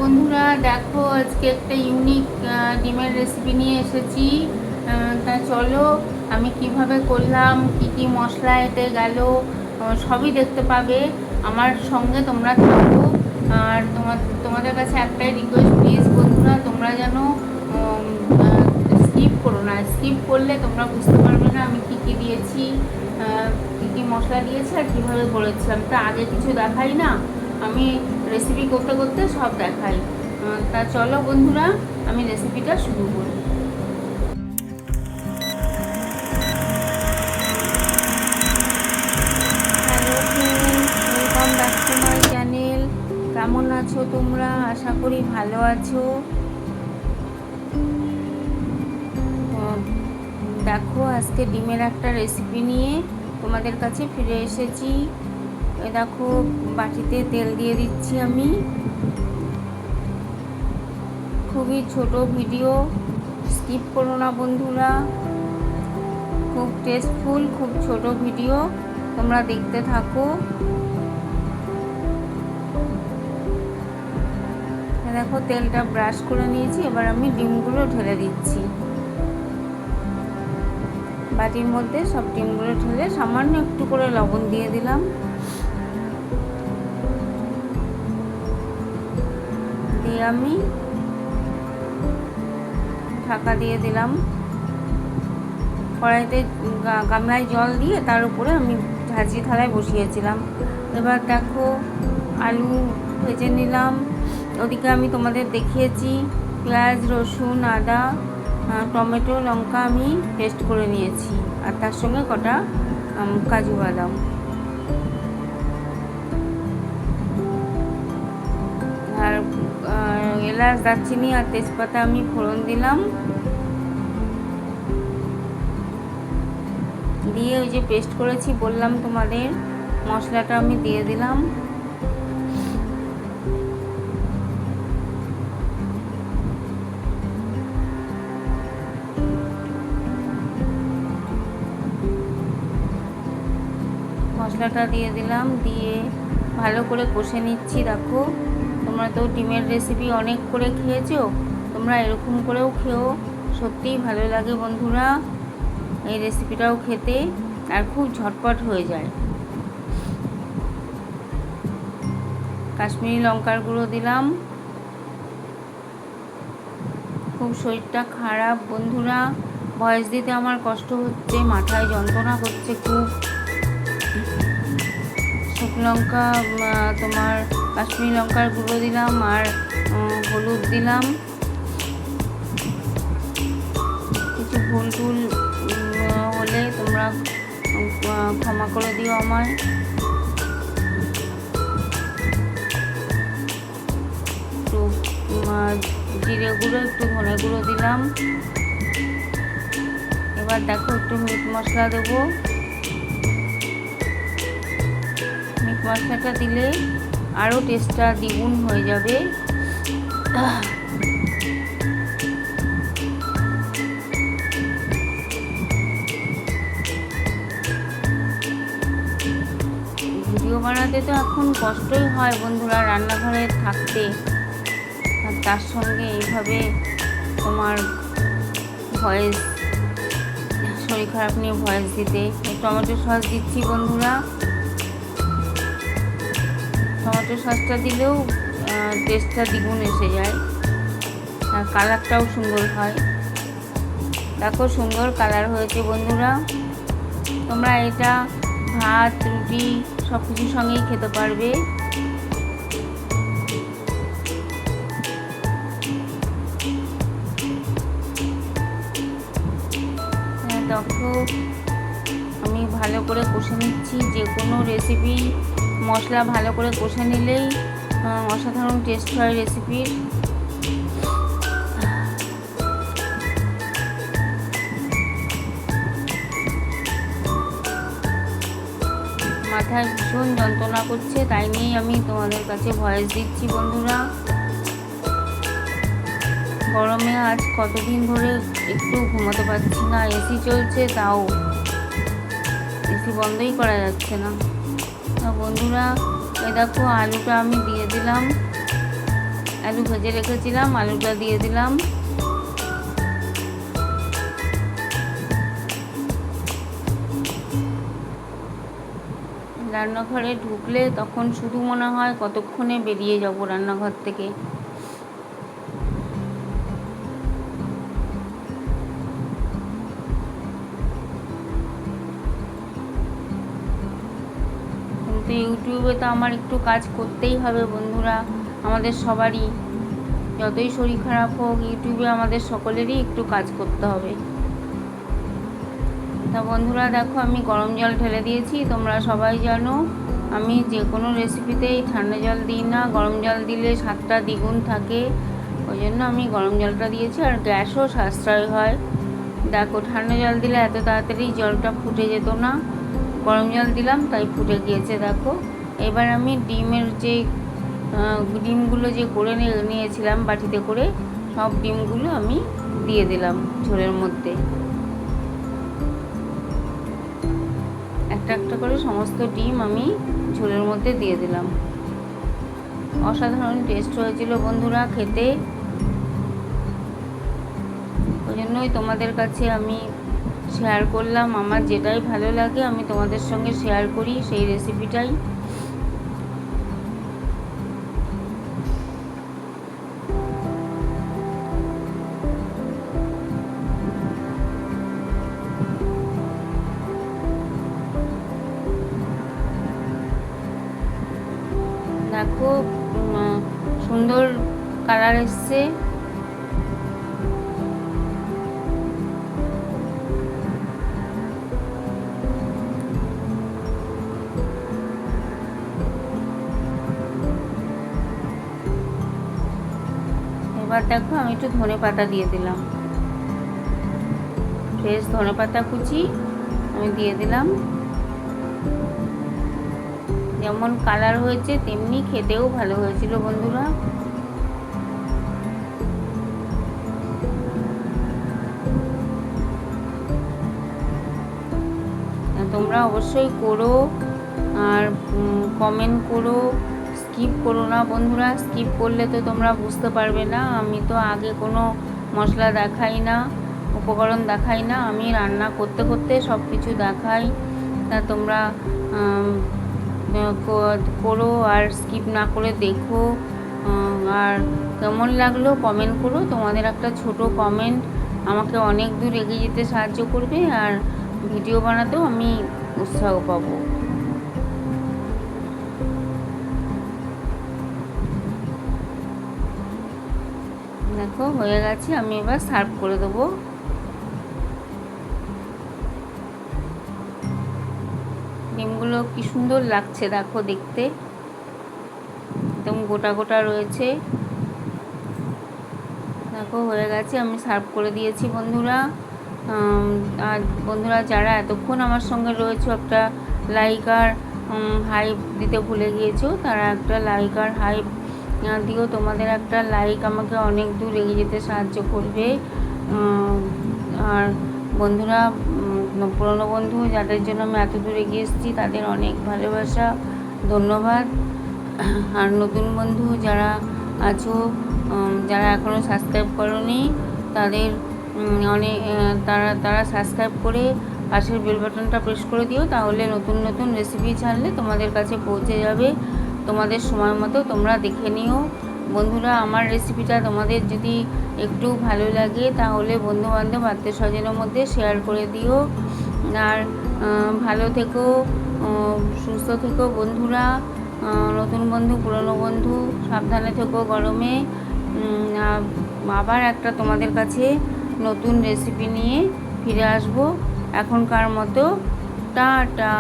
বন্ধুরা, দেখো আজকে একটা ইউনিক ডিমের রেসিপি নিয়ে এসেছি। তা চলো আমি কিভাবে করলাম, কি কি মশলা এতে গেল, সবই দেখতে পাবে। আমার সঙ্গে তোমরা থাকো। আর তোমাদের কাছে একটাই রিকোয়েস্ট, প্লিজ বন্ধুরা, তোমরা যেন স্কিপ করো না। স্কিপ করলে তোমরা বুঝতে পারবে না আমি কি কি দিয়েছি, কি কি মশলা দিয়েছি আর কীভাবে করেছিলাম। তা আগে কিছু দেখাই না, আমি রেসিপি করতে করতে সব দেখাই। তা চলো বন্ধুরা, আমি রেসিপিটা শুরু করি। Hello friends, welcome back to my channel. কেমন আছো তোমরা? আশা করি ভালো আছো। দেখো আজকে ডিমের একটা রেসিপি নিয়ে তোমাদের কাছে ফিরে এসেছি। দেখো বাটিতে তেল দিয়ে দিচ্ছি আমি। খুবই ছোট ভিডিও, স্কিপ করো না বন্ধুরা। খুব টেস্টফুল, খুব ছোট ভিডিও, তোমরা দেখতে থাকো। দেখো তেলটা ব্রাশ করে নিয়েছি, এবার আমি ডিমগুলো ঢেলে দিচ্ছি বাটির মধ্যে। সব ডিমগুলো ঢেলে সামান্য একটু করে লবণ দিয়ে দিলাম, দিয়ে আমি ঢাকা দিয়ে দিলাম। কড়াইতে গামলায় জল দিয়ে তার উপরে আমি ভাজি থালায় বসিয়েছিলাম। এবার দেখো আলু ভেজে নিলাম। ওদিকে আমি তোমাদের দেখিয়েছি পেঁয়াজ, রসুন, আদা, টমেটো, লঙ্কা আমি পেস্ট করে নিয়েছি, আর তার সঙ্গে কটা কাজু বাদাম। আর এলাচ, দারচিনি আর তেজপাতা আমি ফোড়ন দিলাম, দিয়ে ওই যে পেস্ট করেছি বললাম তোমাদের, মশলাটা আমি দিয়ে দিলাম। মশলাটা দিয়ে দিলাম, দিয়ে ভালো করে কষে নিচ্ছি। দেখো তোমরা তো ডিমের রেসিপি অনেক করে খেয়েছো, তোমরা এরকম করেও খেও, সত্যিই ভালো লাগে বন্ধুরা এই রেসিপিটাও খেতে, আর খুব ঝটপট হয়ে যায়। কাশ্মীরি লঙ্কার গুঁড়ো দিলাম। খুব শরীরটা খারাপ বন্ধুরা, ভয়েস দিতে আমার কষ্ট হচ্ছে, মাথায় যন্ত্রণা করছে খুব। শুকনো লঙ্কা, তোমার কাশ্মীরি লঙ্কার গুঁড়ো দিলাম, আর হলুদ দিলাম। কিছু ভুল টুল হলে তোমরা ক্ষমা করে দিও আমায়। একটু জিরে গুঁড়ো, একটু ধনে গুঁড়ো দিলাম। এবার দেখো একটু মিট মশলা দেবো। মিট মশলাটা দিলে আরও টেস্টটা দ্বিগুণ হয়ে যাবে। ভিডিও বানাতে তো এখন কষ্টই হয় বন্ধুরা, রান্নাঘরে থাকতে, আর তার সঙ্গে এইভাবে তোমার ভয়েস, শরীর খারাপ নিয়ে ভয়েস দিতে। টমেটো সস দিচ্ছি বন্ধুরা। টমেটো সসটা দিলেও টেস্টটা দ্বিগুণ এসে যায়, আর কালারটাও সুন্দর হয়। দেখো সুন্দর কালার হয়েছে বন্ধুরা। তোমরা এটা ভাত, রুটি সব কিছুর সঙ্গেই খেতে পারবে। দেখো আমি ভালো করে কষে নিচ্ছি। যে কোনো রেসিপি মশলা ভালো করে কষে নিলেই অসাধারণ টেস্ট হয় রেসিপির। মাথায় ভীষণ যন্ত্রণা করছে, তাই নিয়েই আমি তোমাদের কাছে ভয়েস দিচ্ছি বন্ধুরা। গরমে আজ কতদিন ধরে একটু ঘুমোতে পারছি না, এসি চলছে তাও এসি বন্ধই করা যাচ্ছে না। বন্ধুরা এই দেখো আলুটা আমি দিয়ে দিলাম, আলু ভেজে রেখেছিলাম, আলুটা দিয়ে দিলাম। রান্নাঘরে ঢুকলে তখন শুধু মনে হয় কতক্ষণে বেরিয়ে যাব রান্নাঘর থেকে। কিন্তু ইউটিউবে তো আমার একটু কাজ করতেই হবে বন্ধুরা, আমাদের সবারই, যতই শরীর খারাপ হোক ইউটিউবে আমাদের সকলেরই একটু কাজ করতে হবে। তা বন্ধুরা দেখো, আমি গরম জল ঢেলে দিয়েছি। তোমরা সবাই জানো আমি যে কোনো রেসিপিতেই ঠান্ডা জল দিই না, গরম জল দিলে স্বাদটা দ্বিগুণ থাকে, ওই জন্য আমি গরম জলটা দিয়েছি। আর গ্যাসও সাশ্রয় হয়। দেখো, ঠান্ডা জল দিলে এত তাড়াতাড়ি জলটা ফুটে যেত না, গরম জল দিলাম তাই ফুটে গিয়েছে। দেখো, এবার আমি ডিমগুলো যে করে নিয়েছিলাম বাটিতে করে, সব ডিমগুলো আমি দিয়ে দিলাম ঝোলের মধ্যে। একটা একটা করে সমস্ত ডিম আমি ঝোলের মধ্যে দিয়ে দিলাম। অসাধারণ টেস্ট হয়েছিল বন্ধুরা খেতে, ওই জন্যই তোমাদের কাছে আমি শেয়ার করলাম। আমার যেটাই ভালো লাগে আমি তোমাদের সঙ্গে শেয়ার করি, সেই রেসিপিটাই। দেখো, সুন্দর কালার এসছে। এবার দেখো, আমি একটু ধনেপাতা দিয়ে দিলাম, ফ্রেশ ধনেপাতা কুচি আমি দিয়ে দিলাম। যেমন কালার হয়েছে তেমনি খেতেও ভালো হয়েছিল বন্ধুরা। তোমরা অবশ্যই করো আর কমেন্ট করো, স্কিপ করো না বন্ধুরা। স্কিপ করলে তো তোমরা বুঝতে পারবে না। আমি তো আগে কোনো মশলা দেখাই না, উপকরণ দেখাই না, আমি রান্না করতে করতে সব কিছু দেখাই। তা তোমরা করো আর স্কিপ না করে দেখো। আর কেমন লাগলো কমেন্ট করো। তোমাদের একটা ছোট কমেন্ট আমাকে অনেক দূর এগিয়ে যেতে সাহায্য করবে, আর ভিডিও বানাতেও আমি উৎসাহ পাবো। দেখো হয়ে গেছে, আমি এবার সার্ভ করে দেবো। ডিমগুলো কি সুন্দর লাগছে দেখো দেখতে, একদম গোটা গোটা রয়েছে। দেখো হয়ে গেছে, আমি সার্ভ করে দিয়েছি বন্ধুরা। আর বন্ধুরা যারা এতক্ষণ আমার সঙ্গে রয়েছে, একটা লাইক আর হাইপ দিতে ভুলে গিয়েছো, তারা একটা লাইক আর হাইপ দিও। তোমাদের একটা লাইক আমাকে অনেক দূর এগিয়ে যেতে সাহায্য করবে। আর বন্ধুরা, পুরনো বন্ধু যাদের জন্য আমি এত দূর এগিয়ে এসেছি তাদের অনেক ভালোবাসা, ধন্যবাদ। আর নতুন বন্ধু যারা আছো, যারা এখনও সাবস্ক্রাইব করোনি, তাদের তারা সাবস্ক্রাইব করে পাশের বেল বাটনটা প্রেস করে দিও, তাহলে নতুন নতুন রেসিপি ছাড়লে তোমাদের কাছে পৌঁছে যাবে। তোমাদের সময় মতো তোমরা দেখে নিও বন্ধুরা। আমার রেসিপিটা তোমাদের যদি একটু ভালো লাগে তাহলে বন্ধুবান্ধব আত্মীয় স্বজনের মধ্যে শেয়ার করে দিও। আর ভালো থেকো, সুস্থ থেকো বন্ধুরা। নতুন বন্ধু পুরনো বন্ধু সাবধানে থেকো গরমে। আবার একটা তোমাদের কাছে নতুন রেসিপি নিয়ে ফিরে আসবো। এখনকার মতো টাটা।